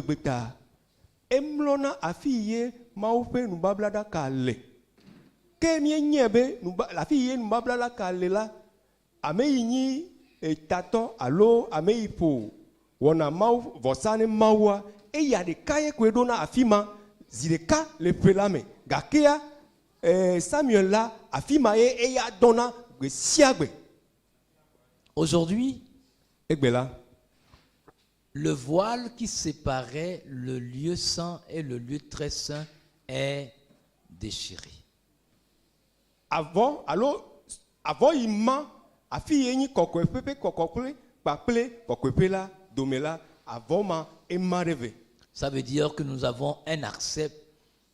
gbegbe emlona afiye maupe nubablada kale ke mienye la fille nubablada kale la ameyinyi etato alo ameyipo wona mau vosane maua e ya de kaye kwedona afima zileka le pelame gakea Samuel là afima e ya dona gbe siagbe. Aujourd'hui, egbe là le voile qui séparait le lieu saint et le lieu très saint est déchiré. Avant ima afi yenyi kokwepepe kokokle paple kokwepe domela avant ma emareve. Ça veut dire que nous avons un accès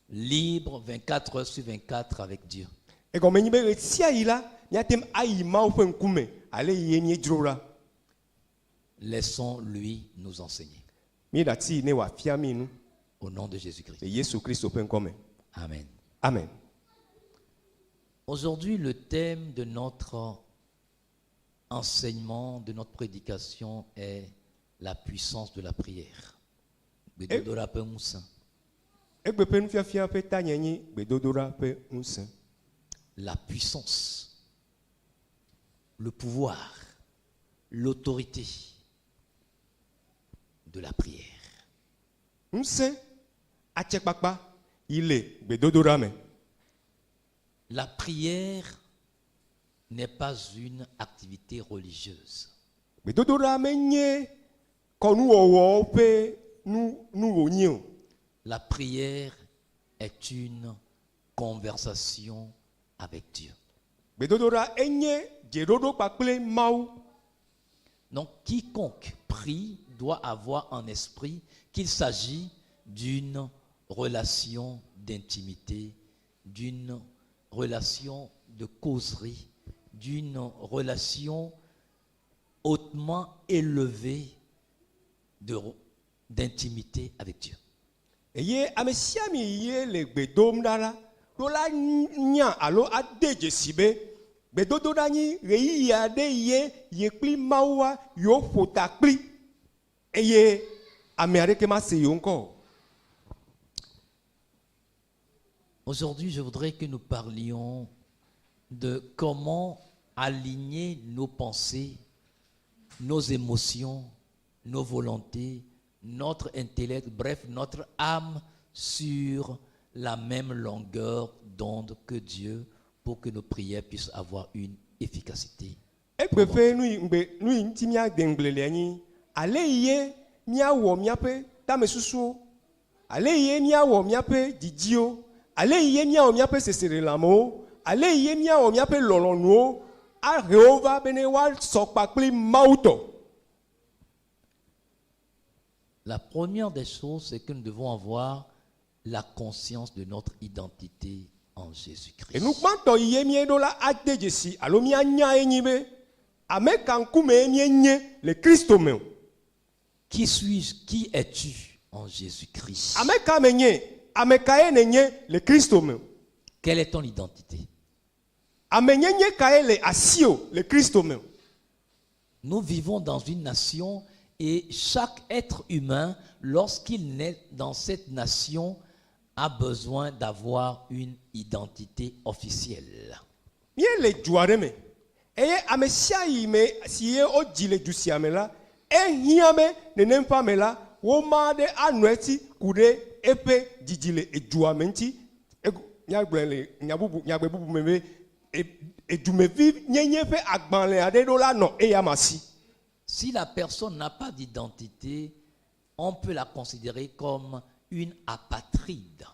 libre 24 heures sur 24 avec Dieu. Et comme ni be tia ila nyatem ayima ofe nkume ale yenye drora. Laissons-lui nous enseigner. Au nom de Jésus-Christ. Amen. Amen. Aujourd'hui, le thème de notre enseignement, de notre prédication est la puissance de la prière. La puissance, le pouvoir, l'autorité de la prière. La prière n'est pas une activité religieuse. La prière est une conversation avec Dieu. Donc quiconque prie doit avoir en esprit qu'il s'agit d'une relation d'intimité, d'une relation de causerie, d'une relation hautement élevée d'intimité avec Dieu. Aujourd'hui, je voudrais que nous parlions de comment aligner nos pensées, nos émotions, nos volontés, notre intellect, bref, notre âme sur la même longueur d'onde que Dieu pour que nos prières puissent avoir une efficacité. La première des choses, c'est que nous devons avoir la conscience de notre identité en Jésus-Christ. Qui suis-je? Qui es-tu en Jésus-Christ? Quelle est ton identité? Nous vivons dans une nation et chaque être humain, lorsqu'il naît dans cette nation, a besoin d'avoir une identité officielle. Si la personne n'a pas d'identité, on peut la considérer comme une apatride.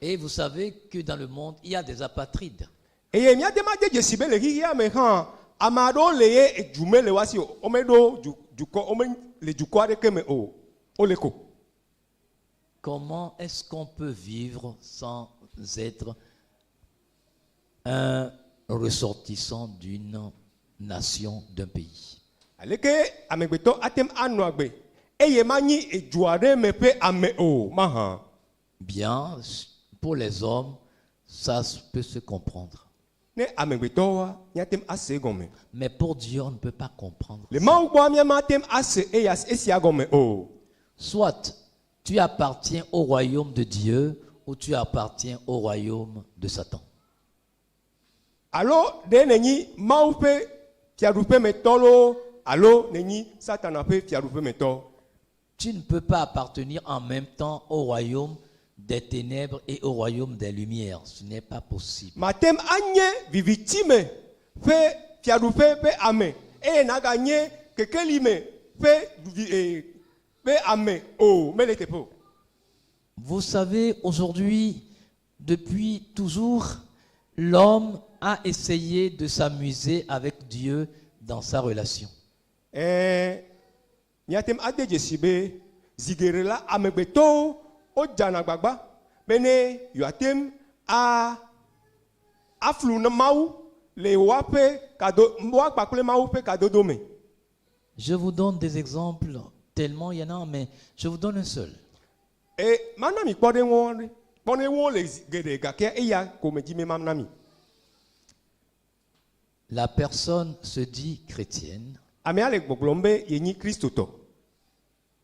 Et vous savez que dans le monde, il y a des apatrides. Comment est-ce qu'on peut vivre sans être un ressortissant d'une nation, d'un pays? eye mani ejuade me pe ame o maha. Bien, pour les hommes, ça peut se comprendre. Ne amegbeto wa nyatem ase gome. Mais pour Dieu, on ne peut pas comprendre. Le mawu bo mi matem ase eyas esia gome o. Soit tu appartiens au royaume de Dieu ou tu appartiens au royaume de Satan. Alo de nenyi mawu pe fiadupe metolo, alo nenyi satana pe fiadupe meto. Tu ne peux pas appartenir en même temps au royaume des ténèbres et au royaume des lumières. Ce n'est pas possible. Matem anye vivitime pe fiadupe pe ame. E na gagné kekelime pe ame o meletepo. Vous savez, aujourd'hui, depuis toujours, l'homme a essayé de s'amuser avec Dieu dans sa relation. Nyatem ade jesibe zigerela amegbeto o jana gbagba bene yatem a aflu na mau le wape kado mwa pakule mau pe kado dome. Je vous donne des exemples, tellement il y en a, mais je vous donne un seul. Manami pode won le gede gake eya ko meji me manami. La personne se dit chrétienne Ame ale gboglombe yenyi Kristo to.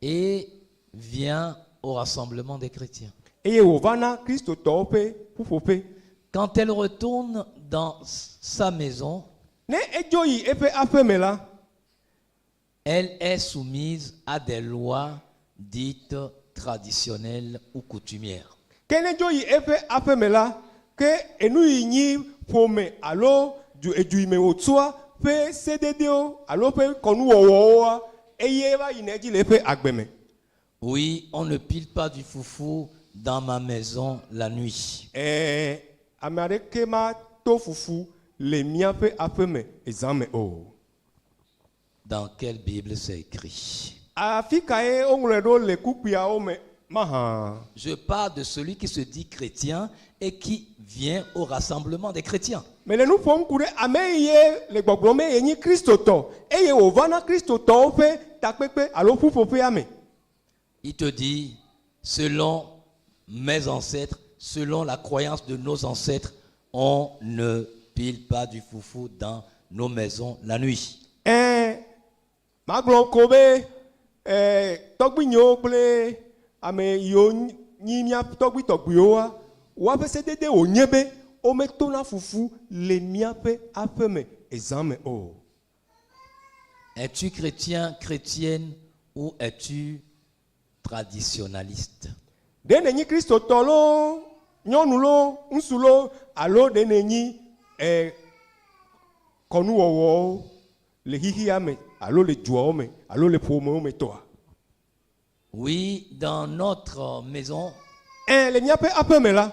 et vient au rassemblement des chrétiens. Eye wovana Kristo to pe pufope. Quand elle retourne dans sa maison, Ne ejoyi epe afemela. elle est soumise à des lois dites traditionnelles ou coutumières. Kene joyi epe afemela ke enu yinyi pome alo du ejuime otua pe cdd alo pe konu wowo eye ba yineji le pe agbeme. Oui, on ne pile pas du foufou dans ma maison la nuit. Amerike ma to fufu le mia pe afeme ezame o. Dans quelle Bible c'est écrit? Afika e onredo le kupia o me maha. Je parle de celui qui se dit chrétien et qui vient au rassemblement des chrétiens. Mais le nous font courir ameye le gbogbome yenyi Kristo to eye ovana Kristo to pe takpepe alo pufope ame. Il te dit, selon mes ancêtres, selon la croyance de nos ancêtres, on ne pile pas du foufou dans nos maisons la nuit. Maglon kobe togbinyo ple ame yo nyimia togbi togbioa wa pe cdd onyebe o metona fufu le mia pe afeme ezame o. Es-tu chrétien, chrétienne ou es-tu traditionnaliste? De nenyi Kristo tolo nyonulo nsulo alo de nenyi konu wowo le hihi ame alo le juo me alo le pomo me toa. Oui, dans notre maison, Le mia pe afeme la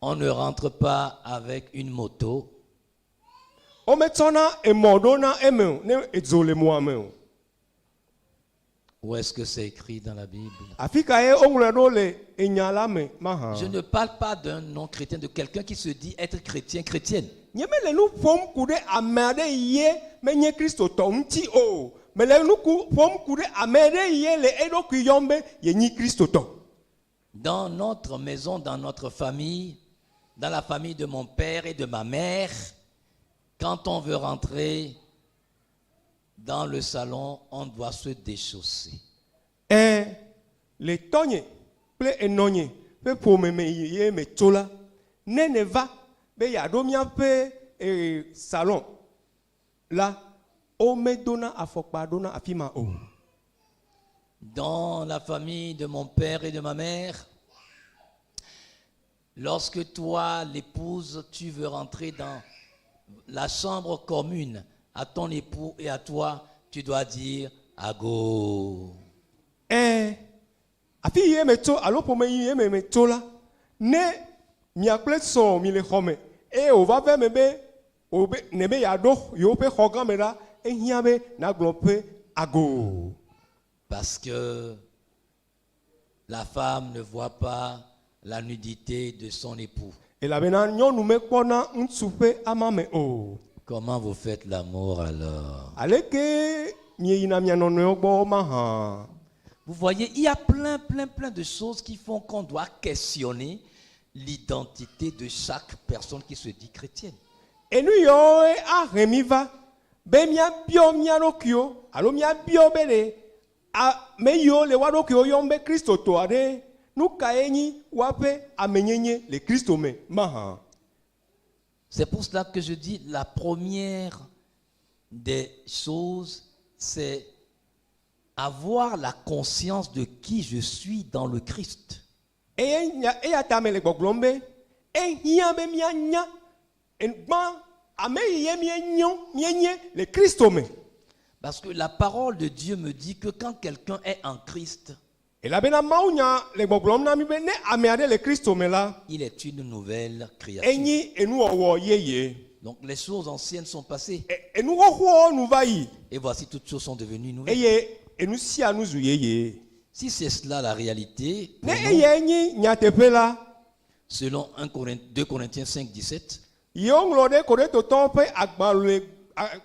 on ne rentre pas avec une moto, o metona emodona eme ne ezole moame. où est-ce que c'est écrit dans la Bible? Afika e onredo le enyala me maha. Je ne parle pas d'un non-chrétien, de quelqu'un qui se dit être chrétien, chrétienne. Nyeme le nu fom kude amade ye menye Kristo to nti o. Me le nu fom kude amade ye le edoku yombe yenyi Kristo to. Dans notre maison, dans notre famille, dans la famille de mon père et de ma mère, quand on veut rentrer dans le salon, on doit se déchausser. Le tonye ple enonye pe pome me ye me tola ne va be ya do mia pe salon la o me dona afokpa dona afima o. Dans la famille de mon père et de ma mère, lorsque toi, l'épouse, tu veux rentrer dans la chambre commune à ton époux et à toi, tu dois dire ago. Afi ye me to alo pome ye me tola ne miakple so mi le xome o va ve me be o be ne be ya do yo pe xoga me la ehia be na glo pe ago. Parce que la femme ne voit pas la nudité de son époux. Et la bena nyonu me kpona ntsu pe ama me o. Comment vous faites l'amour alors? Aleke mi yina mi anono gbo maha. Vous voyez, il y a plein de choses qui font qu'on doit questionner l'identité de chaque personne qui se dit chrétienne. Et nous yo a remiva be mia bio mia lokio alo mia bio bele a me yo le wadokio yombe Kristo to ade nous kaeni wape amenyenye le Kristo me maha. C'est pour cela que je dis la première des choses, c'est avoir la conscience de qui je suis dans le Christ. Et ya tamele gboglombe e hian be mia nya en ban ame ye mia nyon mienye le Kristo me. Parce que la parole de Dieu me dit que quand quelqu'un est en Christ, Et la bena maunya le gboglom na mi be ne ame ade le Kristo me la il est une nouvelle créature. enyi enu owo yeye. Donc les choses anciennes sont passées. Et nous ho nous va yi. Et voici toutes choses sont devenues nouvelles. Et nous si à nous yeye. Si c'est cela la réalité, Ne prenons, yenyi nyatepe la selon 2 Corinthiens 5, 17, yonglode kore to tompe agbale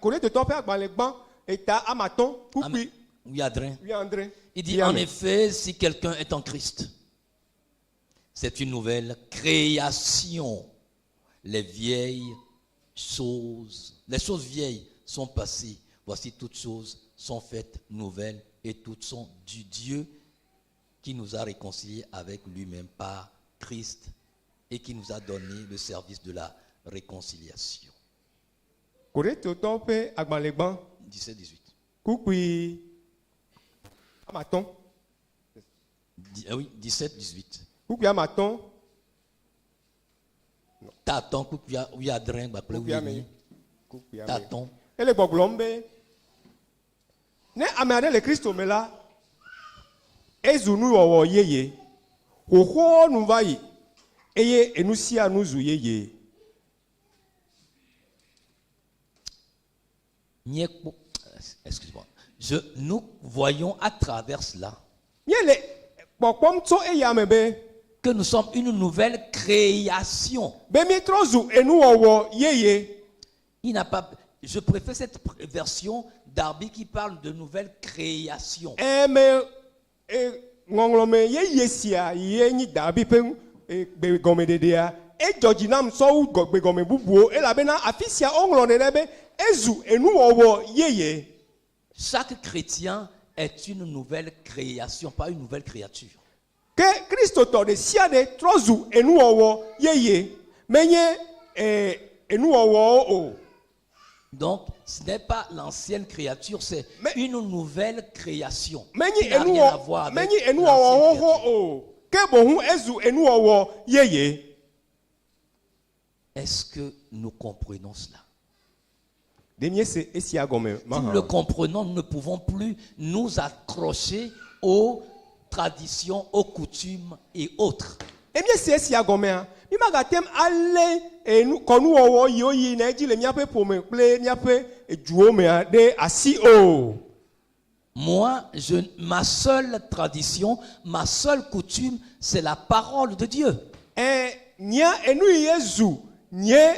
kore to tompe agbale gban eta amaton kupi oui, Adrien. oui André. Il dit en effet, si quelqu'un est en Christ, c'est une nouvelle création. Les choses vieilles sont passées. Voici toutes choses sont faites nouvelles et toutes sont du Dieu qui nous a réconciliés avec lui-même par Christ et qui nous a donné le service de la réconciliation. Kore to tompe agbale gban 17, 18. kupi amaton Oui, 17, 18. kupi amaton Taton, oui, Adrien, kupi ame kupi ame. Taton. Et le gboglombe ne ame ade le Kristo me la ezunu owo yeye. Ho nous va yi. Eye enu si à nous yeye. Excuse-moi. Nous voyons à travers cela Miele pokpom tso eyame be que nous sommes une nouvelle création. be mi trozu enu owo yeye. Il n'a pas. Je préfère cette version d'Arby qui parle de nouvelle création. Me ngongolome yeye sia yenyi dabi pe be gome dedea e jojinam so be gome bubuo e la bena afisia onglone lebe ezu enu owo yeye. Chaque chrétien est une nouvelle création, pas une nouvelle créature. Que Christo to de sia de trozu enu owo yeye menye enu owo o. Donc, ce n'est pas l'ancienne créature, c'est une nouvelle création. Menyi Qui n'a enu rien à voir avec menyi enu l'ancienne owo créature. o. Que bohu ezu enu owo yeye. Est-ce que nous comprenons cela? Demie se esia gome Si nous le comprenons, nous ne pouvons plus nous accrocher aux traditions, aux coutumes et autres. Emie se esia gome a mi magatem ale enu konu owo yoyi na eji le miape pome ple miape ejuo me a de asi o. Moi, ma seule tradition, ma seule coutume, c'est la parole de Dieu. Nya enu yezu nye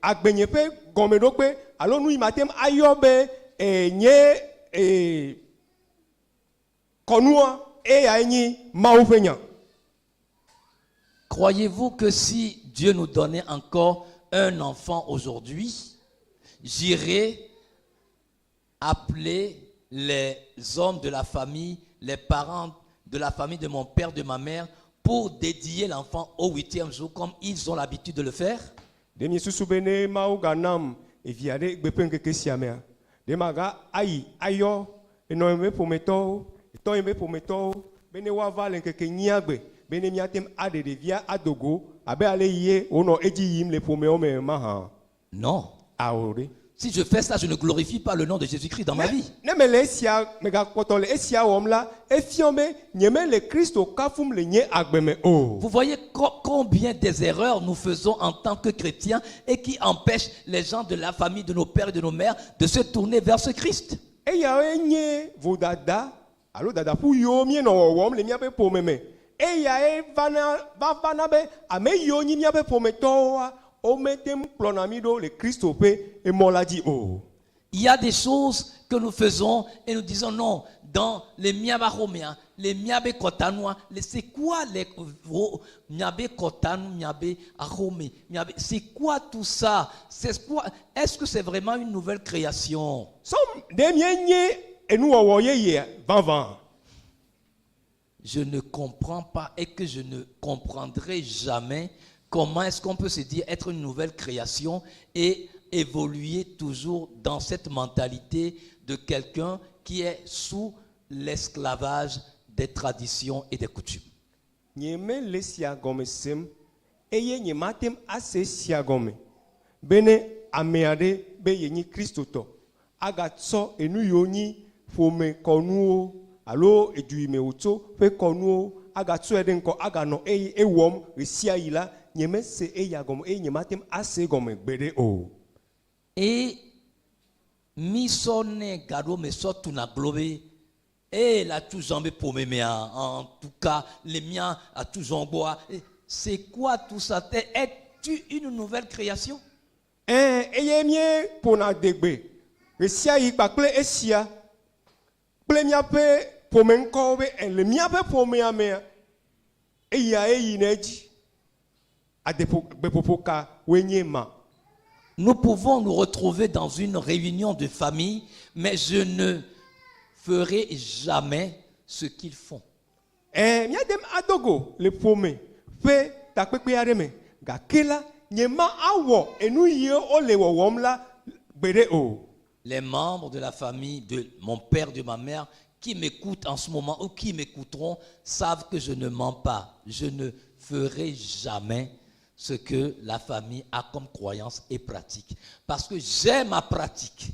agbenye pe gome do pe alo nu imatem ayobe nye konua a enyi maufenya. Croyez-vous que si Dieu nous donnait encore un enfant aujourd'hui, j'irais appeler les hommes de la famille, les parents de la famille de mon père, de ma mère, pour dédier l'enfant au 8e jour, comme ils ont l'habitude de le faire? Demi susubene mauganam eviade bepenke kesiamea. Demaga ayo enoeme pometo, etoeme pometo, bene wavale nke nyiagbe. Bene miatem ade de via adogo abe ale ye ono eji yim le pomeo maha. Non. Aore. Si je fais ça, je ne glorifie pas le nom de Jésus-Christ dans ma vie. Ne me lesia mega potole esia omla efiome nyeme le Christo kafum le nye agbeme o. Vous voyez combien des erreurs nous faisons en tant que chrétiens et qui empêchent les gens de la famille, de nos pères et de nos mères de se tourner vers ce Christ. E ya enye vodada alo dada pu yo mie no wom le miape pomeme. E ya vana be ame yo nyi miape pometo o metem plonamido le Christo pe e moladi o. Il y a des choses que nous faisons et nous disons non, dans les miabe roméens, les miabe kotanois, c'est quoi les miabe kotanu, miabe aromé, c'est quoi tout ça? Est-ce que c'est vraiment une nouvelle création? Je ne comprends pas et que je ne comprendrai jamais comment est-ce qu'on peut se dire être une nouvelle création et évoluer toujours dans cette mentalité de quelqu'un qui est sous l'esclavage des traditions et des coutumes. Alo eduime uto fe konuo aga tso eden ko aga no ewom resia yila nyeme se eyagom nyematem ase gome gbede o. Et misone gado me sotuna globe et la tujambe pour me en tout cas les miens à tujamboa. C'est quoi tout ça? Es-tu une nouvelle création? Eyemie pona degbe resia yi pakle esia plenia pe pomenko be le mia pe pomea me eya eyineji adepo bepopoka wenyema. Nous pouvons nous retrouver dans une réunion de famille, mais je ne ferai jamais ce qu'ils font. Miadem adogo le pome pe takpepe areme gakela nyema awo enu ye o le wowom la gbede o. Les membres de la famille de mon père, de ma mère, qui m'écoutent en ce moment ou qui m'écouteront, savent que je ne mens pas. Je ne ferai jamais ce que la famille a comme croyance et pratique. Parce que j'ai ma pratique.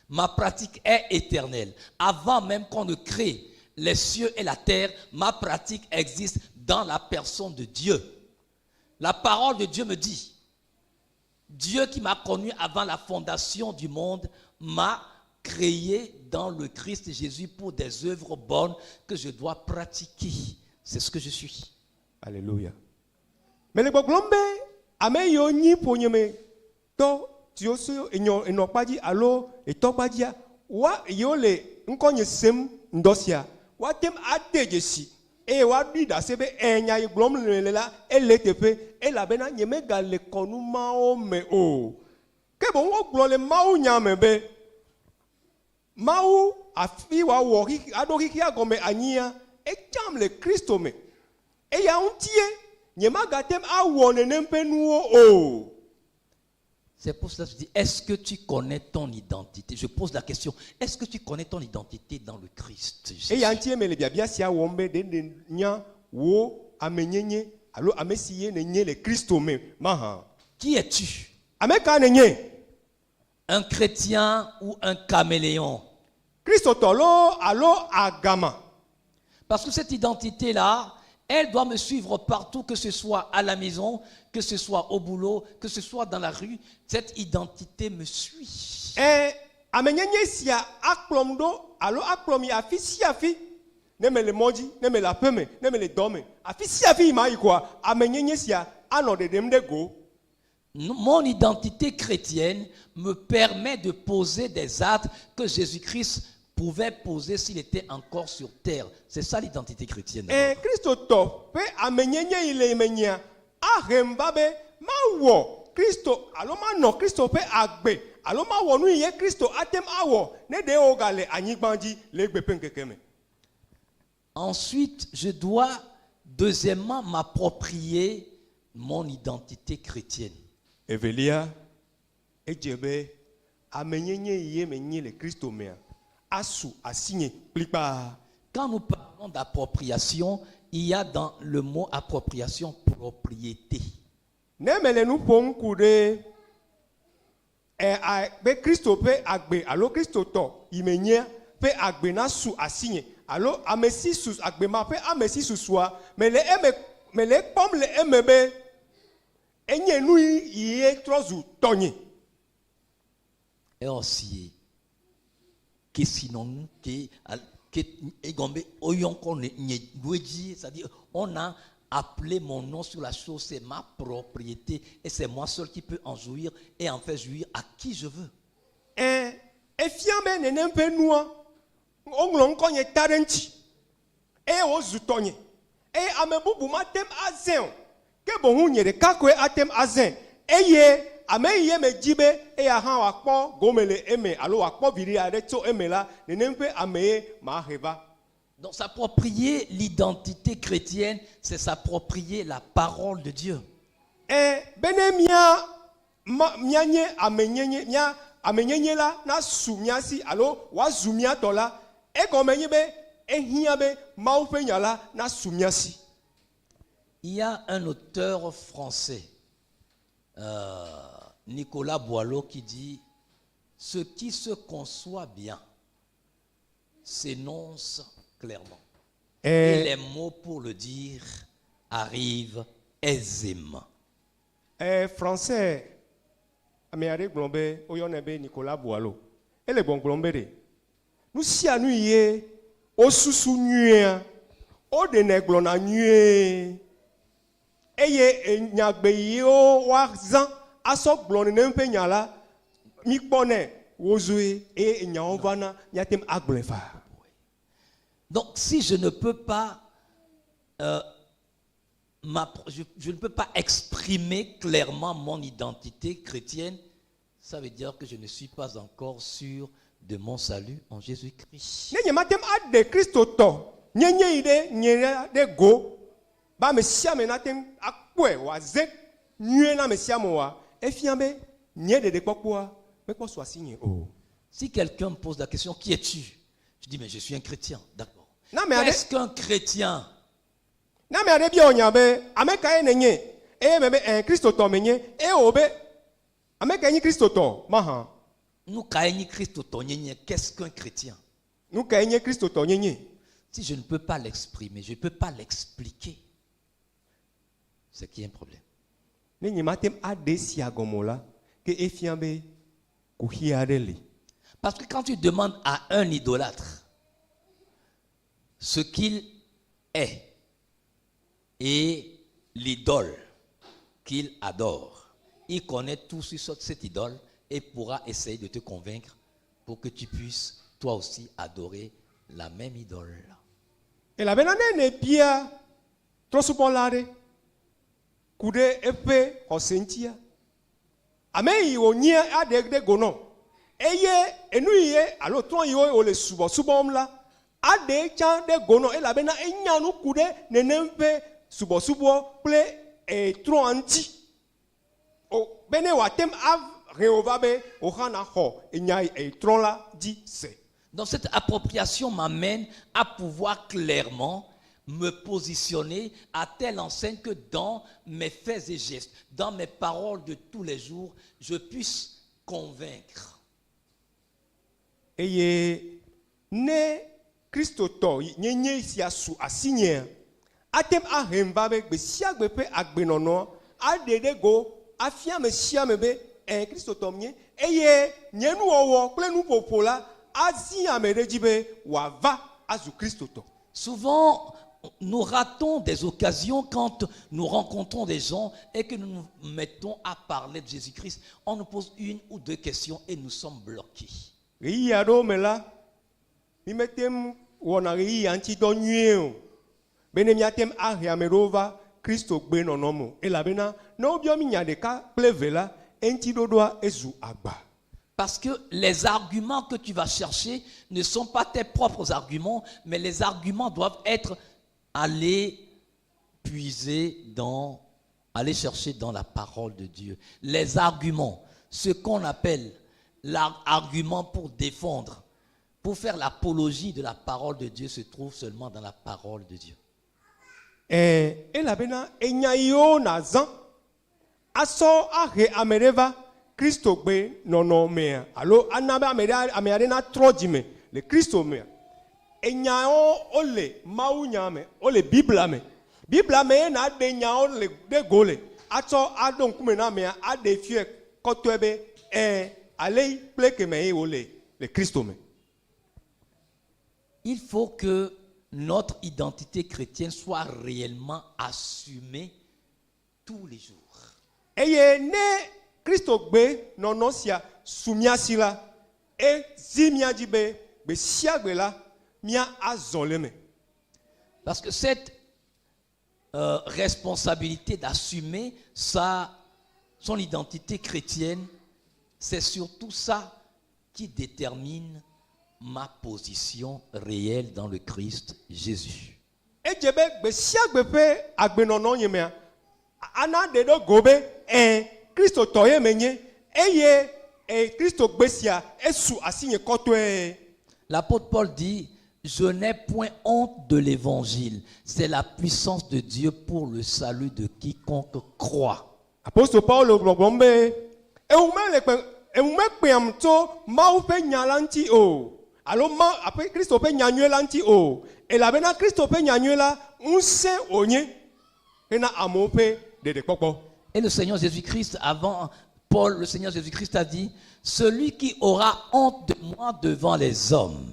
Ma pratique est éternelle. Avant même qu'on ne crée les cieux et la terre, ma pratique existe dans la personne de Dieu. La parole de Dieu me dit, Dieu qui m'a connu avant la fondation du monde m'a créé dans le Christ Jésus pour des œuvres bonnes que je dois pratiquer. C'est ce que je suis. Alléluia. Mais les boglombe, ame yo ni ponyeme to tioso enyo pas dit allo et to pas dia wa yo le nkonye sem ndosia wa tem adejesi e wa bi da sebe enya yi glom le la ele tepe e la bena nyeme gale konu ma o me o ke bon wo glom le ma o nyame be ma o afi wa wo ki adoki ki agome ania e jam le Christo me e ya untie nyema gatem a wone nempenuo o. C'est pour cela que je dis, est-ce que tu connais ton identité? Je pose la question, est-ce que tu connais ton identité dans le Christ? Et yantie me le bia sia wombe de nya wo amenyenye allo amesiye ne nye le Christo me maha. Qui es-tu? Ameka ne nye. Un chrétien ou un caméléon? Christo tolo allo agama. Parce que cette identité-là, elle doit me suivre partout, que ce soit à la maison, que ce soit au boulot, que ce soit dans la rue. Cette identité me suit. Amenyenye sia aklomdo allo aklomi afi si afi ne me le moji ne me la peme ne me le dome afi si afi mai quoi amenyenye sia ano de dem de go. Mon identité chrétienne me permet de poser des actes que Jésus-Christ pouvait poser s'il était encore sur terre. C'est ça l'identité chrétienne. Christo to pe amenyenye ile menya ahembabe ma wo Christo aloma no Christo pe agbe aloma wo nu ye Christo atem awo ne de ogale anyigbanji le gbe penkekeme. Ensuite, je dois deuxièmement m'approprier mon identité chrétienne. Evelia ejebe amenyenye ye menye le Christo mea. Quand nous parlons d'appropriation, il y a dans le mot appropriation propriété. Christo pe agbe allo Christo to imenye pe agbe na su asigné allo amesi sus agbe ma pe amesi suswa mais le pom le emebe enye nu yi trozu tonye et aussi c'est-à-dire on a appelé mon nom sur la chose, c'est ma propriété et c'est moi seul qui peux en jouir et en faire jouir à qui je veux. Efiambe nenempe noa. Onglon konye tarenti. E ozutonye. E amebubu matem azen. Ke bonhu nyere kakwe atem azen. Eye ameye me jibe e aha wakpo gomele eme alo wakpo viri areto emela nenempe ameye maheva. Donc s'approprier l'identité chrétienne, c'est s'approprier la parole de Dieu. Benemia mianye amenyenye nya amenyenye la na sumiasi alo wazumia tola e gomenye be ehia be maufenya la na sumiasi. Il y a un auteur français, Nicolas Boileau, qui dit « Ce qui se conçoit bien s'énonce clairement. Et les mots pour le dire arrivent aisément. » Français, Améare Glombe, Oyonebe Nicolas Boileau. Et les bons Glombe. Nous si à nous y est, au sous nué, au dénéglona nué. Eye nyagbeyo wazan asok blonne nempe nyala mi pone wozue e nyaovana nyatem aglefa. Donc si je ne peux pas je ne peux pas exprimer clairement mon identité chrétienne, ça veut dire que je ne suis pas encore sûr de mon salut en Jésus-Christ. Nenye matem ade Christo to nyenye ide nyere de go ba mesia menatem akwe waze nyue na mesia moa efiambe nye de kokwa me ko so asigné oh. Si quelqu'un me pose la question qui es-tu? Je dis mais je suis un chrétien, d'accord. Qu'est-ce qu'un chrétien? Na me ade bi onyabe ameka enenye e mebe en Christo to menye e obe ameka ni Christo to maha. Nous kaini Christo to nyenye, qu'est-ce qu'un chrétien? Nous kaini Christo to nyenye. Si je ne peux pas l'exprimer, je ne peux pas l'expliquer, c'est qu'il y a un problème. Parce que quand tu demandes à un idolâtre ce qu'il est et l'idole qu'il adore, il connaît tout sur cette idole et pourra essayer de te convaincre pour que tu puisses toi aussi adorer la même idole. Et la benane ne pia trop supolare kude epe osentia ameyi onia ade de gono eye enuye alo ton yo o le subo mla ade chan de gono e la bena enyanu kude nenempe subo ple e tron anti o bene watem av reovabe o hana ho enyai e tron la di se. Donc cette appropriation m'amène à pouvoir clairement me positionner à telle enseigne que dans mes faits et gestes, dans mes paroles de tous les jours, je puisse convaincre. Et ne Christo to nyenye isi asu asinye atem ahemba be siag be pe agbenono adede go afia me sia me be en Christo to mnye eye nyenu owo ple nu popola. Souvent, nous ratons des occasions quand nous rencontrons des gens et que nous nous mettons à parler de Jésus-Christ. On nous pose une ou deux questions et nous sommes bloqués. Parce que les arguments que tu vas chercher ne sont pas tes propres arguments, mais les arguments doivent être aller chercher dans la parole de Dieu. Les arguments, ce qu'on appelle l'argument pour défendre, pour faire l'apologie de la parole de Dieu, se trouve seulement dans la parole de Dieu. Et la bena enyayo nazan aso ahe amereva Christo be nono mea alo anabe amere na trojime le Christo mea enyao ole maunyame ole bibla me na de nyao le de gole ato adon kume na mea ade fie kotwebe ale pleke me ole le Christo me. Il faut que notre identité chrétienne soit réellement assumée tous les jours. Eye ne Christo gbe nono sia sumiasila et si mia dit be siagbe là mia azoleme. Parce que cette responsabilité d'assumer son identité chrétienne, c'est surtout ça qui détermine ma position réelle dans le Christ Jésus. Et djebe be siagbe pe agbenono yemea ana de do gobe Christo toye menye eye Christo gbesia esu asinye kotwe. L'apôtre Paul dit: je n'ai point honte de l'évangile. C'est la puissance de Dieu pour le salut de quiconque croit. Apôtre Paul globombe eume kpeam to mau pe nyalanti o. Alors après Christo pe nyanyue lanti o. Et la bena Christo pe nyanyue la unse onye ena amope de popo. Et le Seigneur Jésus-Christ, avant Paul, le Seigneur Jésus-Christ a dit: celui qui aura honte de moi devant les hommes,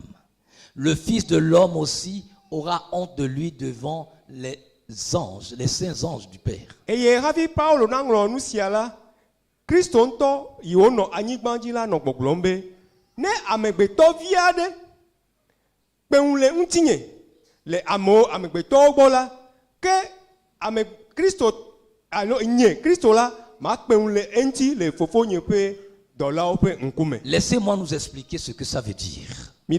le Fils de l'homme aussi aura honte de lui devant les anges, les saints anges du Père. Et ye ravi Paulo nanglo nusiala Christo nto yono anyigbanjila no gboglombe ne amegbeto viade peunle ntinye le amegbeto gbola ke ame Christo alo nye Christo la ma peunle enti le fofo nye pe dola ope nkume. Laissez-moi nous expliquer ce que ça veut dire. Ce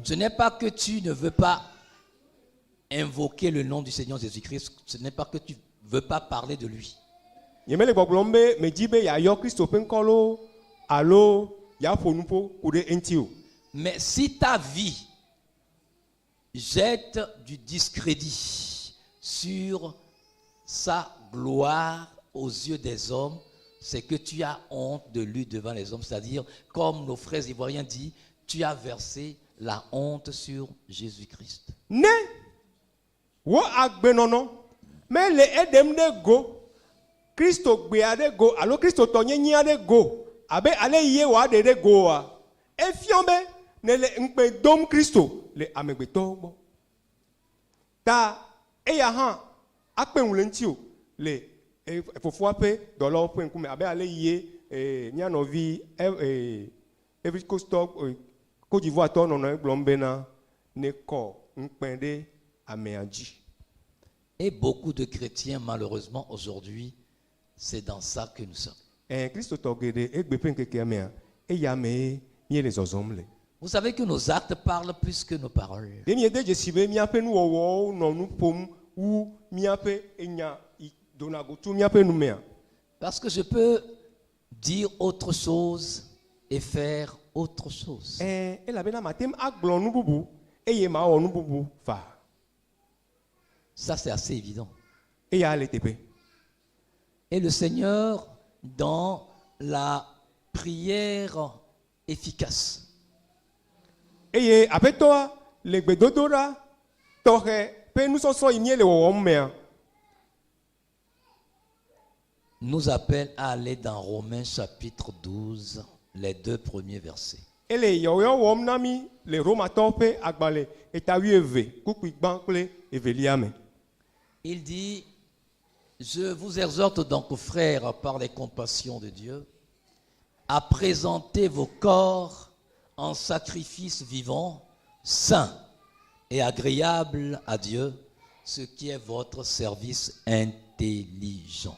Ce n'est pas que tu ne veux pas invoquer le nom du Seigneur Jésus-Christ, ce n'est pas que tu ne veux pas parler de lui. Mais si ta vie jette du discrédit sur sa gloire aux yeux des hommes, c'est que tu as honte de lui devant les hommes. C'est-à-dire, comme nos frères ivoiriens disent, tu as versé la honte sur Jésus-Christ. Ne wo agbenono mais le edem de go Christo gbeade go alo Christo tonyenyi ade go abe ale ye wa de go a efiombe ne le nkpe dom Christo le amegbeto gbo ta eya han akpenwule ntio le fofo ape dolo pe nkume abe ale ye nya novi every coast Côte d'Ivoire to no glombe na ne ko nkpende ameaji. Et beaucoup de chrétiens, malheureusement, aujourd'hui, c'est dans ça que nous sommes. Vous savez que nos actes parlent plus que nos paroles. Parce que je peux dire autre chose et faire autre chose. Ça, c'est assez évident. Et le Seigneur, dans la prière efficace, nous appelle à aller dans Romains chapitre 12, les 2 premiers versets. Il dit: je vous exhorte donc, frères, par les compassions de Dieu, à présenter vos corps en sacrifice vivant, saint et agréable à Dieu, ce qui est votre service intelligent.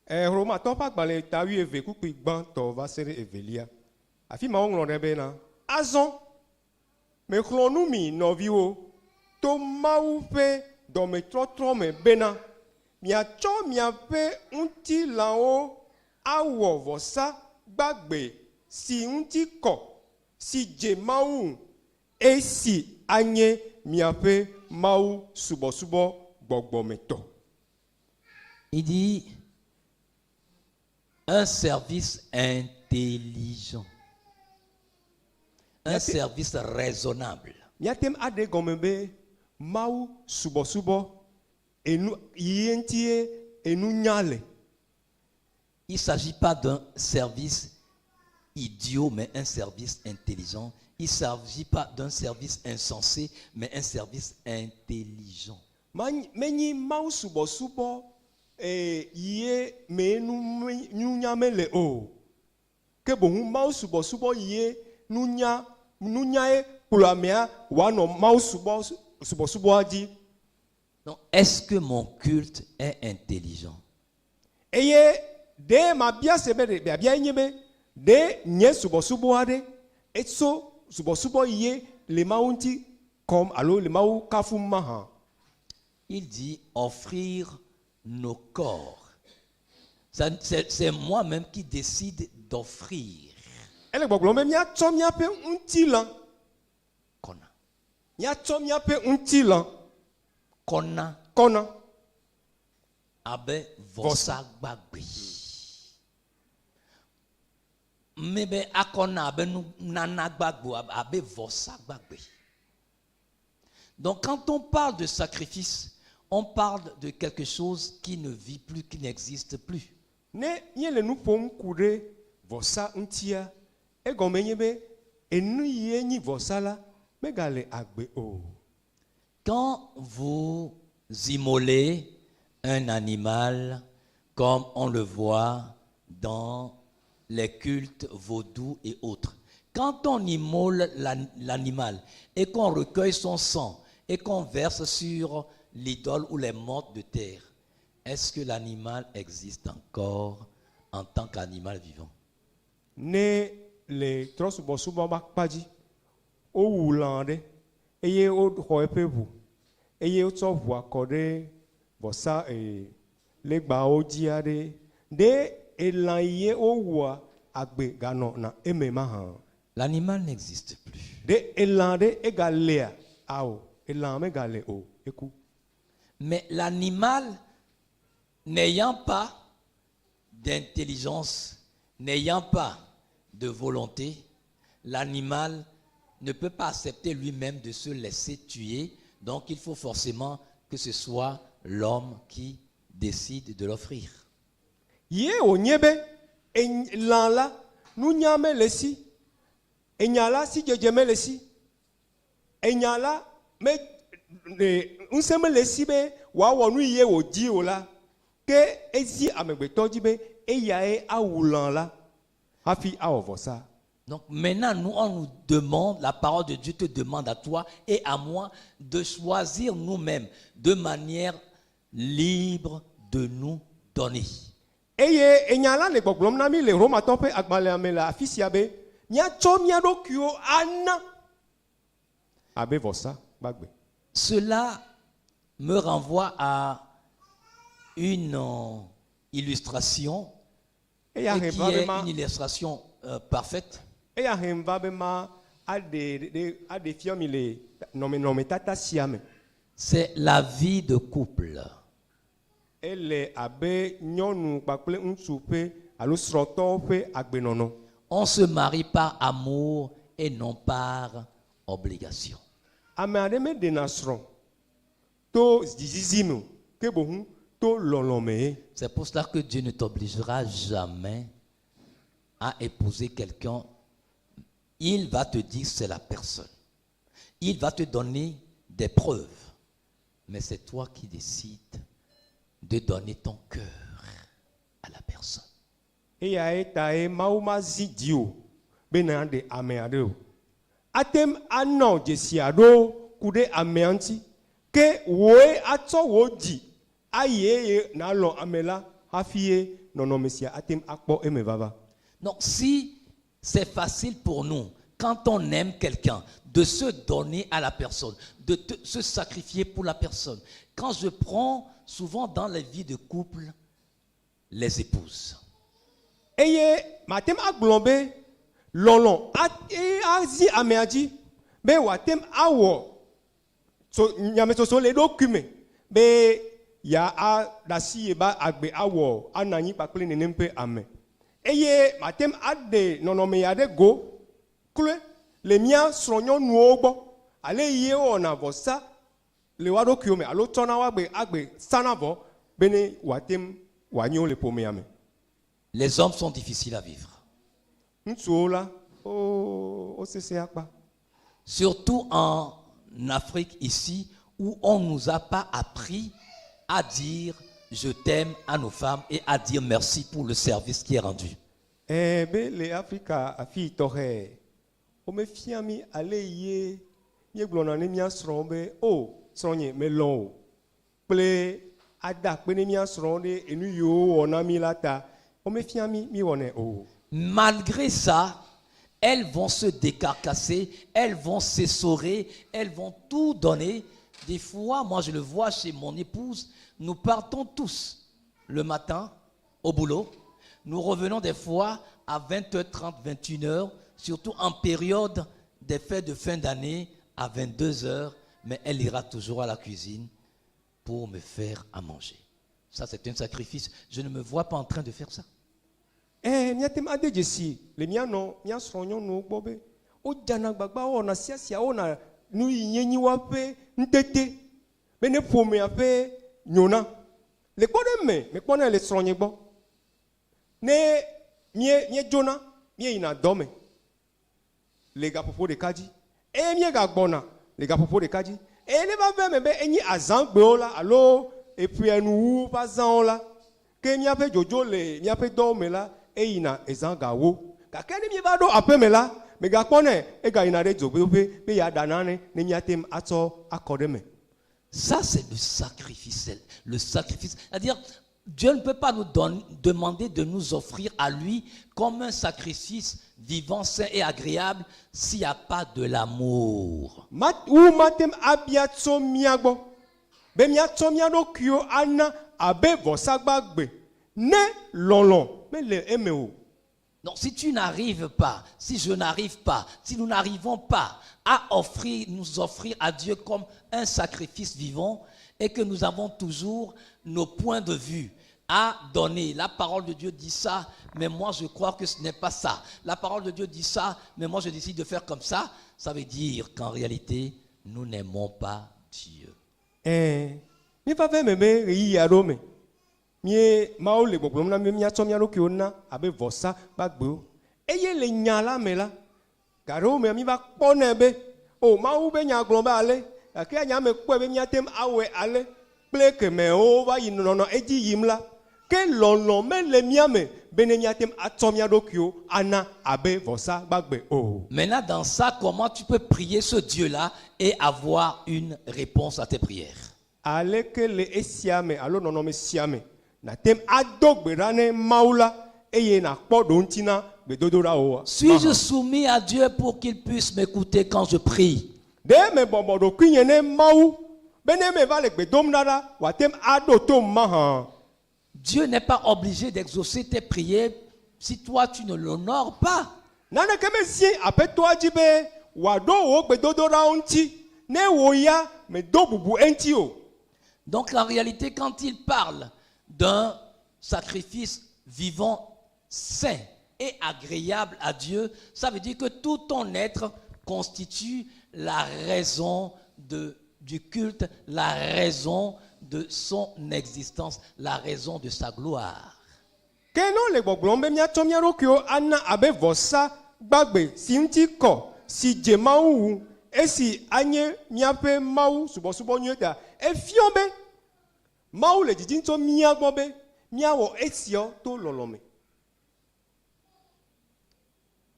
Roma topa gbale tawi eve kuku igban to va sere evelia. Afi ma onglon rebe na. Azon me chlonu mi noviwo to maupe do me trotro me bena. Mia cho mia pe unti lao awo vosa gbagbe si unti ko si je mau e si anye mia pe mau subo subo gbogbo meto. Il dit un service intelligent, un service raisonnable. Miatem ade gomebe mau subo subo enu yentie enu nyale. Il ne s'agit pas d'un service idiot, mais un service intelligent. Il ne s'agit pas d'un service insensé, mais un service intelligent. Meni mau subo subo yé me nunya le o ke bohu mau subo subo yé nunya e pour amea wano mau subo subo adi. Donc, est-ce que mon culte est intelligent? Eye de ma bia sebe de bia nyebe de nye subo ade etso subo yé le maunti comme allo le mau kafu maha. Il dit offrir nos corps. C'est moi-même qui décide d'offrir. Elle gbogbo me mia tso mia pe untilan. Kona. Mia tso mia pe untilan. Kona. Abe vosa gbagbe. Mebe akona abe nana gbagbo abe vosa gbagbe. Donc quand on parle de sacrifice, on parle de quelque chose qui ne vit plus, qui n'existe plus. Ne yele nu pom kude vosa untia e gomenyebe enu yenyi vosa la megale agbe o. Quand vous immolez un animal comme on le voit dans les cultes vaudous et autres, quand on immole l'animal et qu'on recueille son sang et qu'on verse sur l'idole ou les morts de terre, est-ce que l'animal existe encore en tant qu'animal vivant? Ne le trosubo bakpaji o wulande eye o hoepebu eye o tso vu akode vosa le gba o jiade de elan ye o wa agbe gano na emema han. L'animal n'existe plus. De elande egalea ao elan me gale o eku. Mais l'animal n'ayant pas d'intelligence, n'ayant pas de volonté, l'animal ne peut pas accepter lui-même de se laisser tuer. Donc il faut forcément que ce soit l'homme qui décide de l'offrir. Ye o nyebe elan la nu nyame lesi enyala si jejeme lesi enyala me unseme lesi be wa wonu ye o di o la ke ezi amegbeto di be eya e awulan la hafi awovosa. Donc maintenant, nous, on nous demande, la parole de Dieu te demande à toi et à moi de choisir nous-mêmes de manière libre de nous donner. Eye enyala le gbogbom na mi le Roma tope agbale amela afisia be nya cho mia do kio ana abe vosa bagbe. Cela me renvoie à une illustration et qui est une illustration parfaite. Eya hemba be ma ade fiomi le nome tata siame. C'est la vie de couple. Ele abe nyonu pakple ntsu pe alo sroto pe agbenono. On se marie par amour et non par obligation. Ame ade me denasron to zizizime ke bohun to lolome. C'est pour cela que Dieu ne t'obligera jamais à épouser quelqu'un. Il va te dire c'est la personne. Il va te donner des preuves. Mais c'est toi qui décides de donner ton cœur à la personne. Eya eta mauma zidio benande ame ade. Atem anon jesiado kude ame anti ke woe ato wodi aye na lo amela hafie nonomesia atem akpo emevava. Donc si c'est facile pour nous, quand on aime quelqu'un, de se donner à la personne, de se sacrifier pour la personne. Quand je prends souvent dans les vies de couple, les épouses. Eye matem aglombe lolon azi ameaji be watem awo so nyame so le dokume be ya a dasi ba agbe awo ananyi pakle nenempe ame. Eye matem ade nonome ya de go kle le mia sronyo nuogbo ale ye ona vosa le wado kiome alo tona wagbe agbe sanavo bene watem wanyo le pome ame. Les hommes sont difficiles à vivre. Surtout en Afrique ici où on ne nous a pas appris à dire je t'aime à nos femmes et à dire merci pour le service qui est rendu. be le Africa afi tɔxɛ o me fia mi ale ye mie gblɔna ne mia srɔ̃ be o srɔ̃nye melɔ̃ o kple ada kpe ne mia srɔ̃ ɖe enu yiwo wɔna mi la ta o me fia mi wɔnɛ o. Malgré ça, elles vont se décarcasser, elles vont s'essorer, elles vont tout donner. Des fois, moi je le vois chez mon épouse, nous partons tous le matin au boulot. Nous revenons des fois à 20h30, 21h, surtout en période des fêtes de fin d'année à 22h, mais elle ira toujours à la cuisine pour me faire à manger. Ça, c'est un sacrifice. Je ne me vois pas en train de faire ça. Miatem ade dzesi le mianɔ mia srɔ̃nyɔnuwo gbɔ be wodzana gbagba wɔna siasia wɔna nu yi nye nyiwa ƒe ŋutete be ne ƒomea ƒe nyona le kpɔ ɖe me mekpɔnɛ le srɔ̃nye gbɔ ne miedzona mieyina dɔ me le gaƒoƒo ɖeka dzi eye miegagbɔna le gaƒoƒo ɖeka dzi eye ne va ve me be enyi azãgbewo la alo eƒeanuwu ƒe azãwo la ke miaƒe dzodzo le miaƒe dɔwo me la eyina ezã gawo gake ne mieva ɖo aƒe me la megakpɔnɛ egayina ɖe dzogbeƒe be yeaɖa nane ne miatem atsɔ akɔ ɖe me. Ça, c'est le sacrifice. Le sacrifice. C'est-à-dire, Dieu ne peut pas nous demander de nous offrir à lui comme un sacrifice vivant, sain et agréable s'il n'y a pas de l'amour. Ou matem abia tso miagbɔ be miatsɔ mia ɖokuiwo ana abe vɔsagbagbe ne lɔlɔ mele eme o. Donc, si tu n'arrives pas, si je n'arrive pas, si nous n'arrivons pas à nous offrir à Dieu comme un sacrifice vivant et que nous avons toujours nos points de vue à donner. La parole de Dieu dit ça, mais moi je crois que ce n'est pas ça. La parole de Dieu dit ça, mais moi je décide de faire comme ça. Ça veut dire qu'en réalité, nous n'aimons pas Dieu. Mi va ve me be yi aɖo me. Mie mawo le gbɔgblɔm na miatsɔ mia ɖokuiwo na abe vɔsa gbagbewo eye le nya la me la gaɖewo me mi va kpɔnɛ be o mawu be nya gblɔ be ale gake nya me kpɔe be miatem awɔe ale kple kemewo va yi nɔnɔ edzi yim la ke lɔlɔ mele mia me be ne miatem atsɔ mia ɖokuiwo ana abe vɔsa gbagbe o. Maintenant, dans ça, comment tu peux prier ce Dieu-là et avoir une réponse à tes prières? Aleke le esia me alo nɔnɔme sia me natem ado gbe ɖa ne Mawu la eye nakpɔ ɖo ŋuti na gbedodoɖawo. Suis-je soumis à Dieu pour qu'il puisse m'écouter quand je prie? Ɖe me bɔbɔ ɖokui nye ne Mawu be ne me va le gbe dom ɖa ɖa wòatem aɖo tom mahã. Dieu n'est pas obligé d'exaucer tes prières si toi tu ne l'honores pas. Naneke mezie aƒetɔa dzi be wòaɖo wò gbedodoɖawo ŋuti ne wò ya medo bubu eŋuti o. Donc en réalité, quand il parle d'un sacrifice vivant, sain et agréable à Dieu, ça veut dire que tout ton être constitue la raison du culte, la raison de son existence, la raison de sa gloire. Ke no le gbɔgblɔm be miatsɔ mia ɖokuiwo ana abe vɔsa gbagbe si ŋuti kɔ si dze Mawu wu esi anye miaƒe Mawu subɔsubɔ nyuie ta efiɔ be Mawu le dzidzim tso mia gbɔ be miawɔ esiɔ to lɔlɔ me.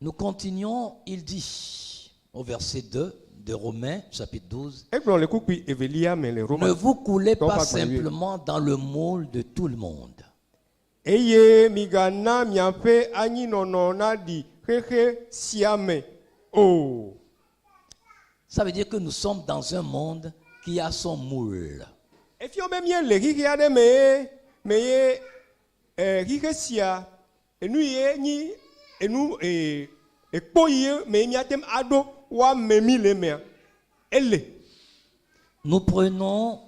Nous continuons, il dit au verset 2 de Romains, chapitre 12, Egblɔ le kukui evelia me le ne Roma. vous coulez pas simplement dans le moule de tout le monde. Eye migana miaƒe anyinɔnɔ na ɖi xexe sia me o. Ça veut dire que nous sommes dans un monde qui a son moule. Efiɔ be mie le xixe aɖe me ye xixe sia enu ye nyi enu ekpo yi me miatem aɖo woame mi le mea ele. Nous prenons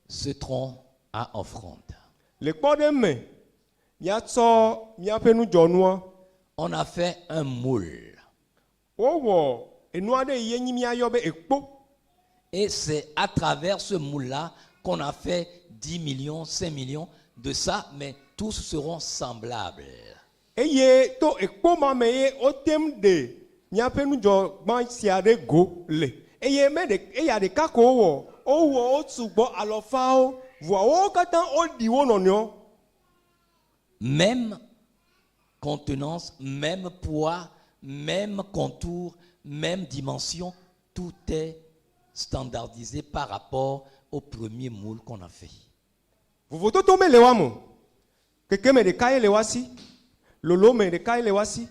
ce tronc à offrande. Le kpɔ ɖe me miatsɔ miaƒe nudzɔnua. On a fait un moule. Wowɔ enu aɖe yi nyi miayɔ be ekpo. Et c'est à travers ce moule-là qu'on a fait 10 millions, 5 millions de ça, mais tous seront semblables. Eye to ekpo ma me ye wotem de miaƒe nudzɔgba sia ɖe go le. Eye me de eya ɖeka ko wowɔ wotu gbɔ alɔfawo Voa katan o di wo nonyo. Même contenance, même poids, même contour, même dimension, tout est standardisé par rapport au premier moule qu'on a fait. Vous tombe le wamo. Keke me de kai le wasi. Lolo me de kai le wasi.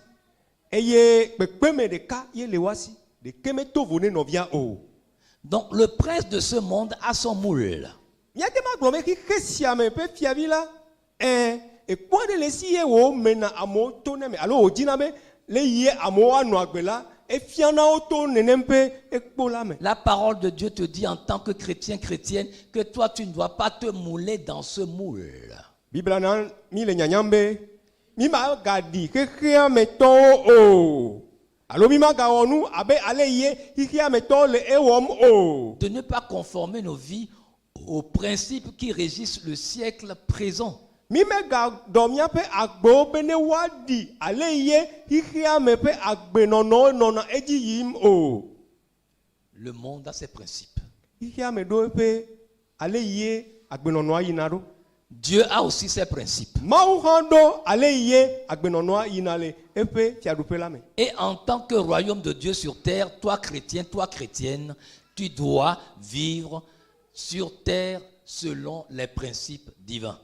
Eye pepe me de kai le wasi. De keme to vone no via o. Donc le prince de ce monde a son moule. Yake ma glome ki kesiame pe fiavila. Et quoi de l'essier wo mena amo tone me alo odina me le ye amo anu agbela e fiana auto nenempe e kpola me. La parole de Dieu te dit en tant que chrétien, chrétienne, que toi tu ne dois pas te mouler dans ce moule. Bible nan mi le nyanyambe mi ma gadi ke kria meto o. Alo mi ma ga onu abe ale ye kria meto le ewom o. De ne pas conformer nos vies aux principes qui régissent le siècle présent. Mi me ga domia pe agbo bene wadi ale ye kria me pe agbe nono nona eji yim o. Le monde a ses principes. Kria me do pe ale ye agbe nono ayinaro. Dieu a aussi ses principes. Et en tant que royaume de Dieu sur terre, toi chrétien, toi chrétienne, tu dois vivre sur terre selon les principes divins.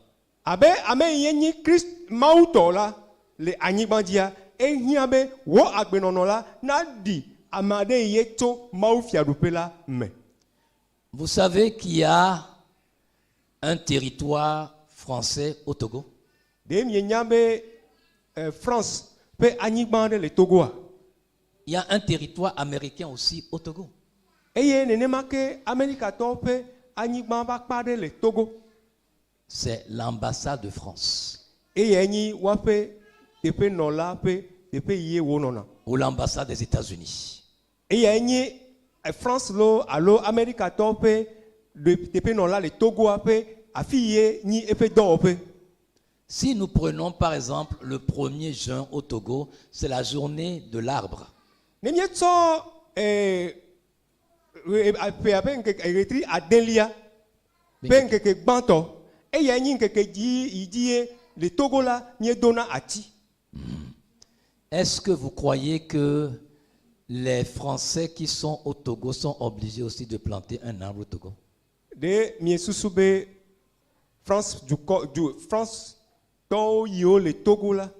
Abe ame yenyi Christ mautola le anyibandia e hiabe wo agbenonola na di amade yeto maufiadupela me. Vous savez qu'il y a un territoire français au Togo. Il y a un territoire américain aussi au Togo. C'est l'ambassade de France. Ou l'ambassade des États-Unis. France lo allo America tope depuis non là le Togo apé affié ni épé d'opé. Si nous prenons par exemple le 1er juin au Togo, c'est la journée de l'arbre. Nemietso apé apé que adelia ben que banto et ya ni que dit le Togo là ni dona ati. Est-ce que vous croyez que les Français qui sont au Togo sont obligés aussi de planter un arbre au Togo? De miesusube France du France to yo le Togo là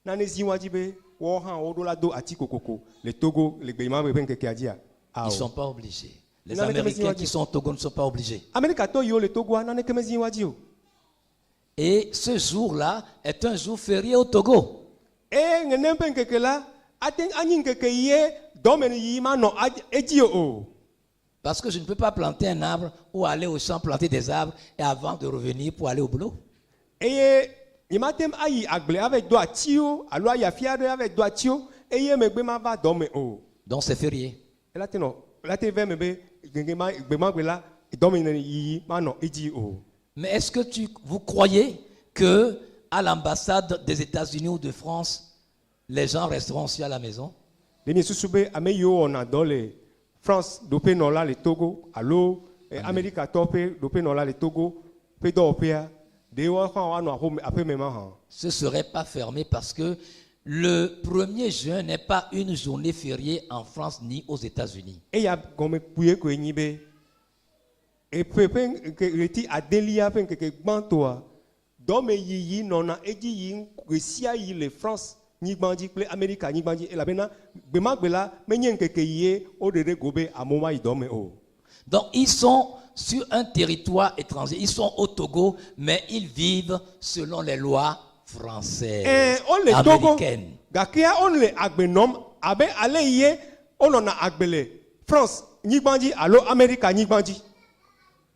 na nezi wajibe wo han o do la do ati kokoko le Togo le gbeima be penke kiadia. Ils ne sont pas obligés. Les Américains qui sont au Togo ne sont pas obligés. America to yo le Togo na ne kemezi wajio. Et ce jour-là est un jour férié au Togo. Et ngene penke là aten anyin keke ye domaine yima no eji o. Parce que je ne peux pas planter un arbre ou aller au champ planter des arbres et avant de revenir pour aller au boulot. Et imatem ayi agble avec do atio, alo ya fiade avec do atio, et ye me gbema va dome o. Donc c'est férié. Et là teno, là te ve me be ngema gbema gbela domaine yi ma no eji o. Mais est-ce que vous croyez que à l'ambassade des États-Unis ou de France, les gens resteront aussi à la maison? Les susube ameyo on a dans les France dopé non là le Togo, allo Amérique topé dopé non là le Togo, pe dopéa de wa fa no après même ha. Ce serait pas fermé parce que le 1er juin n'est pas une journée fériée en France ni aux États-Unis. Et ya comme pouye ko nyibe et pepe que reti adelia pen que gbantoa dome yi nona eji yi resia yi le France ni gbandi ple America ni gbandi la bena bema gbela menyen keke yé o de gobe amoma idome o. Donc ils sont sur un territoire étranger, ils sont au Togo mais ils vivent selon les lois françaises, américaines. Gakia on le agbenom abe ale yé on a agbele France ni gbandi allo America ni gbandi.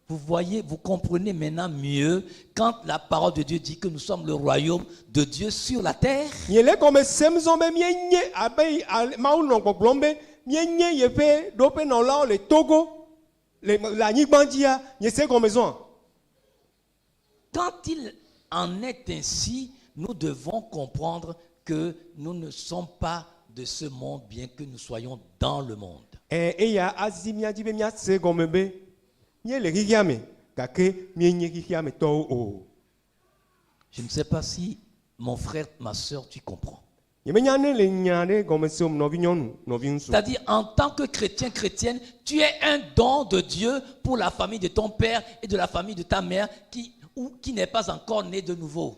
Vous voyez, vous comprenez maintenant mieux quand la parole de Dieu dit que nous sommes le royaume de Dieu sur la terre. Yele comme semzombe mienye abe maulon ko blombe mienye yepe dope non là le Togo la nigbandia yese comme maison. Quand il en est ainsi, nous devons comprendre que nous ne sommes pas de ce monde bien que nous soyons dans le monde. Et ya azimia dibe mia se gombe. Nye le rigiame gake mienye kifia meto o. Je ne sais pas si mon frère, ma soeur, tu comprends. C'est-à-dire, en tant que chrétien, chrétienne, tu es un don de Dieu pour la famille de ton père et de la famille de ta mère qui n'est pas encore né de nouveau.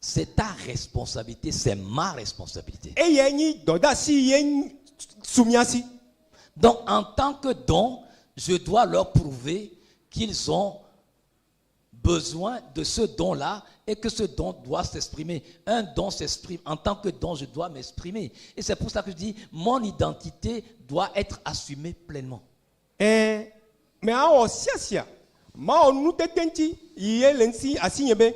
C'est ta responsabilité, c'est ma responsabilité. Donc, en tant que don, je dois leur prouver qu'ils ont besoin de ce don-là et que ce don doit s'exprimer. Un don s'exprime. En tant que don, je dois m'exprimer. Et c'est pour ça que je dis, mon identité doit être assumée pleinement. Mais à Osiasia, ma nous tetenti, yé lensi asinyebe,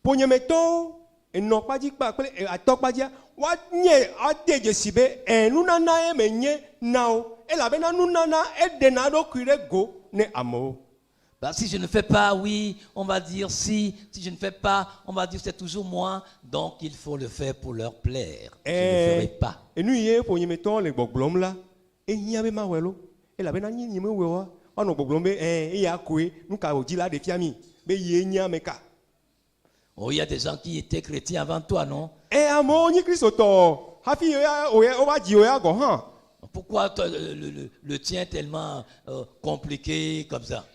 ponyemeto, et non pas dit pas, à tokpadia, wat nye a tejesibe, et nous nana e menye nao, et la bena nous nana et denado kure go ne amo. Bah, si je ne fais pas, oui, on va dire si je ne fais pas, on va dire c'est toujours moi, donc il faut le faire pour leur plaire. Je ne ferai pas. Et nous yé ponyemeto les boglom là, et nyabe ma welo, et la bena nye nyeme wewa. On a besoin Oh, il y a des gens qui étaient chrétiens avant toi, non? Pourquoi le tien est tellement compliqué comme ça?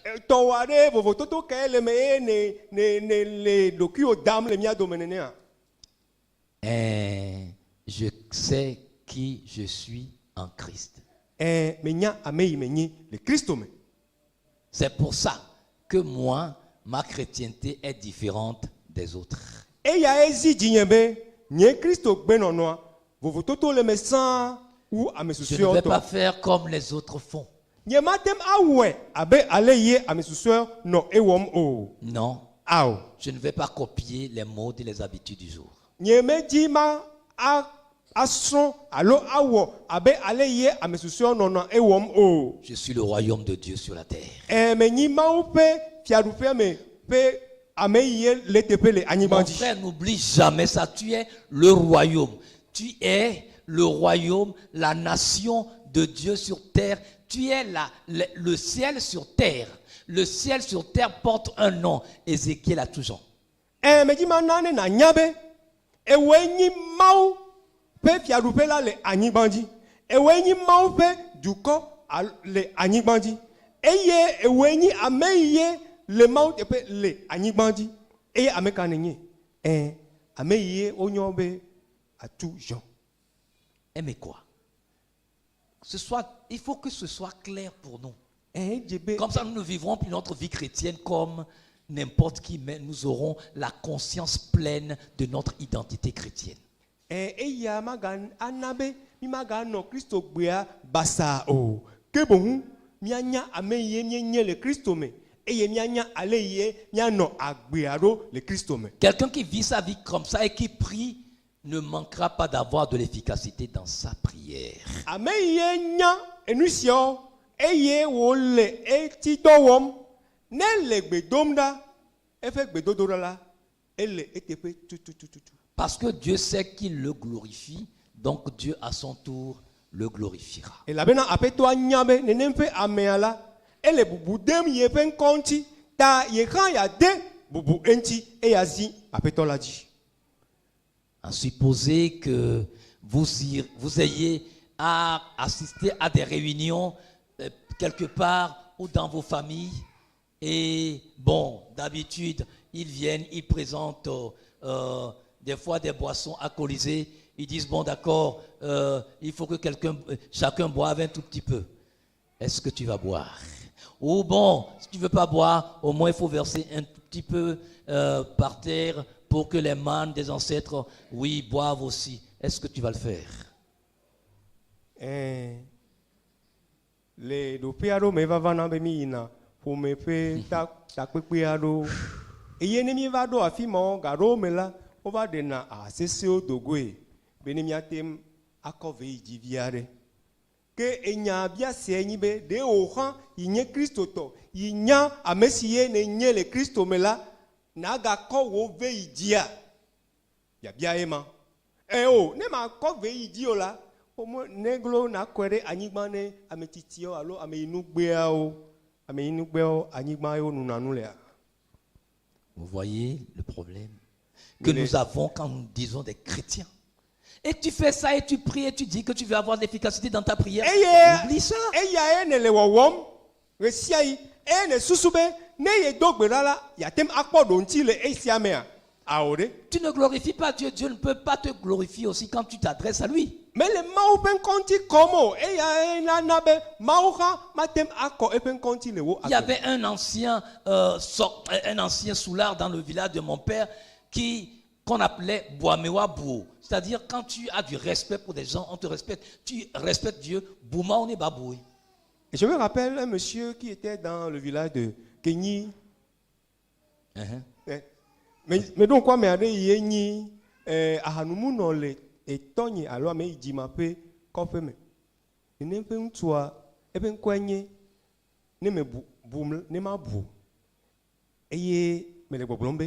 Je sais qui je suis en Christ. C'est pour ça que moi, ma chrétienté est différente des autres. Je ne vais pas faire comme les autres font. Non, je ne vais pas copier les modes et les habitudes du jour. Je suis le royaume de Dieu sur la terre. Mon frère, n'oublie jamais ça. Tu es le royaume. Tu es le royaume, la nation de Dieu sur terre. Tu es le ciel sur terre. Le ciel sur terre porte un nom. Ézéchiel a toujours. Pe fiadupe la le anyibandi ewenyi mau pe duko le anyibandi eye ewenyi ameye le mau pe le anyibandi eye amekanenye ameye onyombe à tout genre. Mais quoi? Il faut que ce soit clair pour nous. Comme ça, nous ne vivrons plus notre vie chrétienne comme n'importe qui, mais nous aurons la conscience pleine de notre identité chrétienne. Quelqu'un qui vit sa vie comme ça et qui prie ne manquera pas d'avoir de l'efficacité dans sa prière. Parce que Dieu sait qu'il le glorifie, donc Dieu à son tour le glorifiera. À supposer que vous ayez à assister à des réunions quelque part ou dans vos familles, et bon, d'habitude, ils viennent, ils présentent des fois des boissons alcoolisées. Ils disent, bon d'accord, il faut que chacun boive un tout petit peu. Est-ce que tu vas boire? Ou bon, si tu ne veux pas boire, au moins il faut verser un tout petit peu par terre pour que les mânes des ancêtres, oui, boivent aussi. Est-ce que tu vas le faire? Les dopiado me va vana be mina pour me pe ta kpepeado eye ne mi va do afimo garo me la o va de na asese odogoe be ne mi atem akove idiviare ke enya bia se nyi be de ohan yinye Kristo to yinya amesiye ne nye le Kristo mela na ga ko wo ve idia ya bia ema ne ma ko ve idio la omo neglo na kwere anyigba ne ametitio alo ameinugbe o anyigba yo nunanu le. Vous voyez le problème que nous avons quand nous disons des chrétiens. Et tu fais ça et tu pries et tu dis que tu veux avoir de l'efficacité dans ta prière. Oublie ça. Tu ne glorifies pas Dieu. Dieu ne peut pas te glorifier aussi quand tu t'adresses à lui. Mais le il y avait un ancien soulard dans le village de mon père qu'on appelait Boamewa Bou. C'est-à-dire quand tu as du respect pour des gens, on te respecte. Tu respectes Dieu. Bouma on est baboué. Et je me rappelle un monsieur qui était dans le village de Kenyi. Mais donc quoi, mais Yeni Ahanumu non le et Tony alors mais il dit ma paix confirmé. Il n'est pas un toit et ben coigné ne me boum ne ma bou. Et mais le boblombe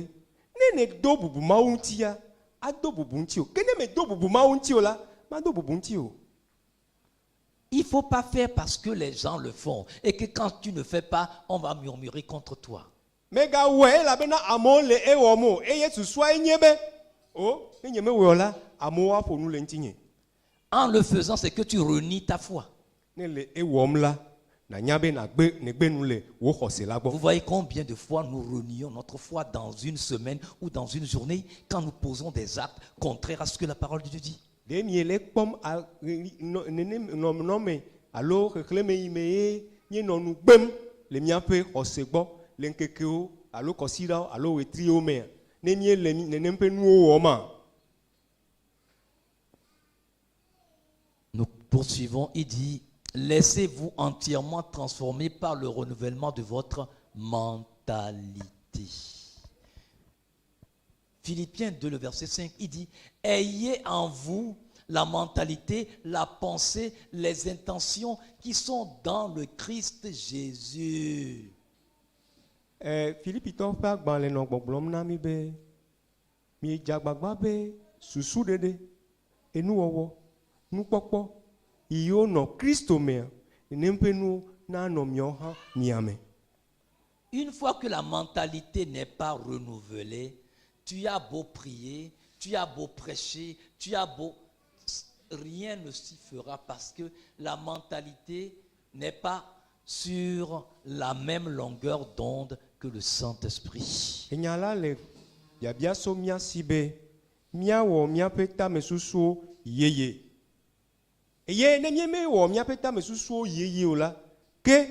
ne do bubu mauntia ado bubuntio. Kene me do bubu mauntio là ma do bubuntio. Il ne faut pas faire parce que les gens le font et que quand tu ne fais pas, on va murmurer contre toi. Mega ouais la bena amon le ewomo et yesu soit nyebe. Oh, nyeme wola amoa pour nous lentinye. En le faisant, c'est que tu renies ta foi. Ne le ewom la na nyabe na gbe ne gbe nous le wo khose la gbo. Vous voyez combien de fois nous renions notre foi dans une semaine ou dans une journée quand nous posons des actes contraires à ce que la parole de Dieu dit. De miele pom a no me alors reclame ime ni no nu gbem le miape khose gbo le nkekeo alo kosira alo wetrio me ne miele ne nempe nu o ma. Nous poursuivons, il dit, laissez-vous entièrement transformer par le renouvellement de votre mentalité. Philippiens 2, le verset 5, il dit, ayez en vous la mentalité, la pensée, les intentions qui sont dans le Christ Jésus. Philippe ito fa gban le no gbogbom na mi be mi jagbagba be susu dede enu wowo nu popo iyo no Kristo me nempe nu na no mioha miame. Une fois que la mentalité n'est pas renouvelée, tu as beau prier, tu as beau prêcher, tu as beau rien ne s'y fera parce que la mentalité n'est pas sur la même longueur d'onde que le Saint-Esprit. Enyala le ya bia so mia sibe mia wo mia peta mesusu yeye. Eye ne mieme wo mia peta mesusu yeye ola ke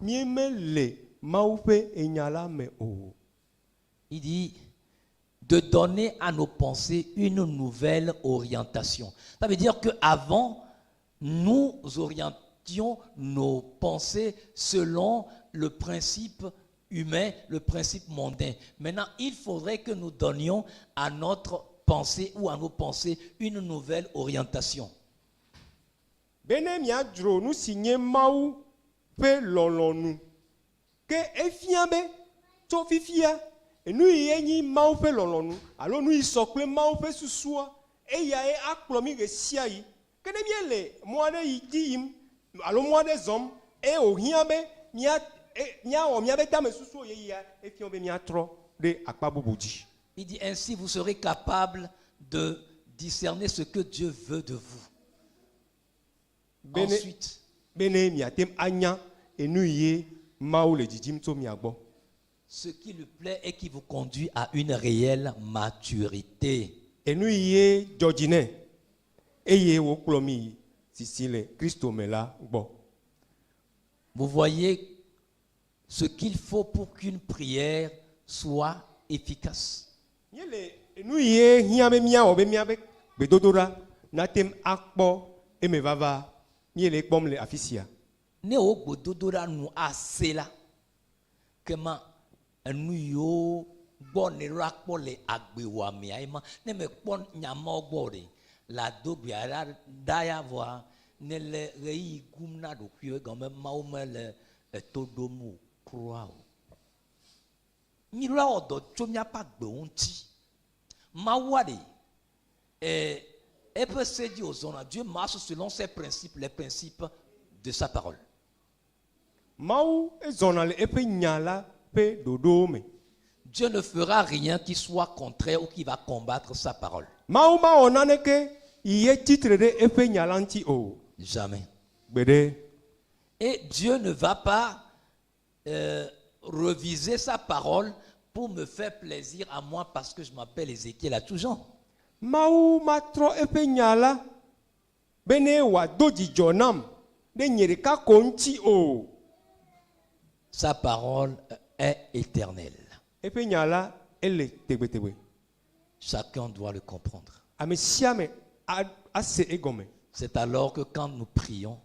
mieme le maupe enyala me o. Il dit de donner à nos pensées une nouvelle orientation. Ça veut dire qu'avant, nous orientions nos pensées selon le principe humain, le principe mondain. Maintenant, il faudrait que nous donnions à notre pensée ou à nos pensées une nouvelle orientation. Bene mia dro nu signé mau pe lolonu ke efiambe to fifia et nous y mau pe lolonu alors nous sokle mau pe susua e ya e akplomi ge siai ke ne miele mo na yidim alors mo des hommes e o hiambe mia o mia beta me susu ye ya e fiambe mia tro de akpabubuji. Il dit ainsi vous serez capable de discerner ce que Dieu veut de vous. Ensuite, ce qui lui plaît et qui vous conduit à une réelle maturité. Vous voyez ce qu'il faut pour qu'une prière soit efficace. Ne o gbododora nu asela kema enu yo gbo ne rakpo le agbewamia ema ne me kpo nyama ogbo re la dobiara daya voa ne le rei gumna do kue comme maume le todomu croix. Mira odo chomia pa gbe onti. Mawade et peut se dire aux hommes, Dieu marche selon ses principes, les principes de sa parole. Dieu ne fera rien qui soit contraire ou qui va combattre sa parole. Jamais. Et Dieu ne va pas reviser sa parole pour me faire plaisir à moi parce que je m'appelle Ézéchiel à tout genre. Sa parole est éternelle. Chacun doit le comprendre. C'est alors que quand nous prions,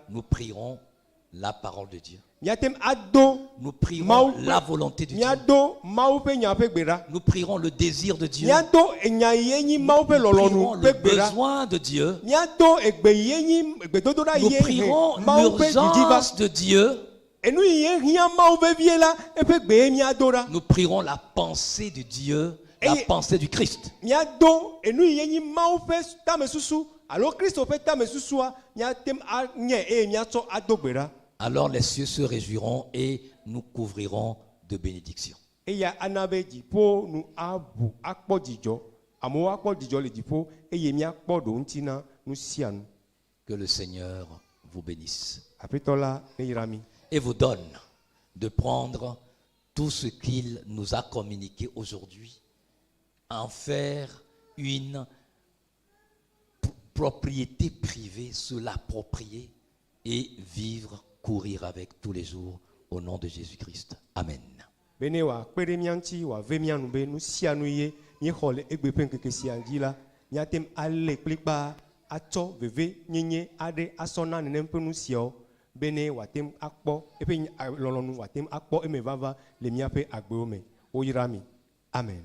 nous prierons la parole de Dieu. Nous prierons la volonté de Dieu. Nous prierons le désir de Dieu. Nous prierons le besoin de Dieu. Nous prierons l'urgence de Dieu. Nous prierons la pensée de Dieu, la pensée du Christ. Alors les cieux se réjouiront et nous couvrirons de bénédictions. Que le Seigneur vous bénisse et vous donne de prendre tout ce qu'il nous a communiqué aujourd'hui, en faire une propriété privée, se l'approprier et vivre, courir avec tous les jours au nom de Jésus-Christ. Amen. Amen.